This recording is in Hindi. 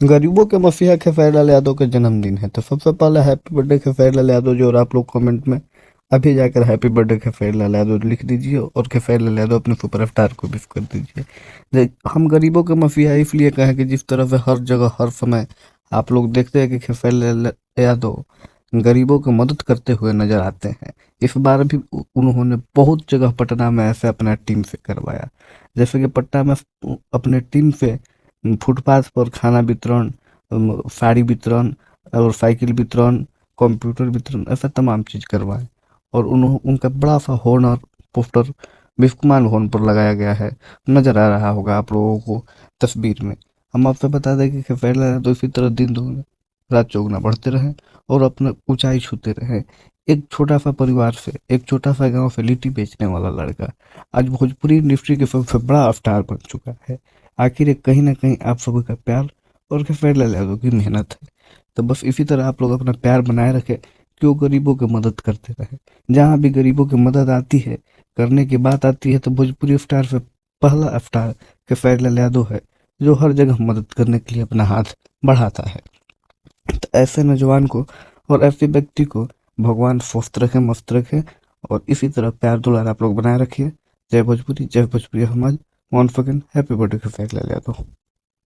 गरीबों के मसीहा खेसारी लाल यादव का जन्मदिन है, तो सबसे पहले हैप्पी बर्थडे खेसारी लाल यादव जी। और आप लोग कमेंट में अभी जाकर हैप्पी बर्थडे खेसारी लाल यादव लिख दीजिए और खेसारी लाल यादव अपने सुपरस्टार को विश कर दीजिए। हम गरीबों के मसीहा इसलिए कहें कि जिस तरह से हर जगह हर समय आप लोग देखते हैं कि खेसारी लाल यादव गरीबों की मदद करते हुए नजर आते हैं। इस बार भी उन्होंने बहुत जगह पटना में ऐसे अपना टीम से करवाया। जैसे कि पटना में अपने टीम से फुटपाथ पर खाना वितरण, साड़ी वितरण और साइकिल वितरण, कंप्यूटर वितरण, ऐसा तमाम चीज़ करवाए। और उनका बड़ा सा होनर पोस्टर बिस्कुमान भवन पर लगाया गया है, नजर आ रहा होगा आप लोगों को तस्वीर में। हम आपसे बता दें कि पहले तो इसी तरह दिन दोगुना रात चौगुना बढ़ते रहें और अपने ऊंचाई छूते रहें। एक छोटा सा परिवार से, एक छोटा सा गांव से लिट्टी बेचने वाला लड़का आज भोजपुरी इंडस्ट्री के सबसे बड़ा स्टार बन चुका है। आखिर ये कहीं ना कहीं आप सभी का प्यार और खेसारी लाल यादव की मेहनत है। तो बस इसी तरह आप लोग अपना प्यार बनाए रखें, क्यों गरीबों की मदद करते रहे। जहाँ भी गरीबों की मदद आती है, करने की बात आती है, तो भोजपुरी स्टार से पहला स्टार खेसारी लाल यादव है, जो हर जगह मदद करने के लिए अपना हाथ बढ़ाता है। तो ऐसे नौजवान को और ऐसे व्यक्ति को भगवान स्वस्थ रखे, मस्त रखे और इसी तरह प्यार दुलार आप लोग बनाए रखिए। जय भोजपुरी, जय भोजपुरी समाज। Once again happy birthday Khesari Lal Yadav.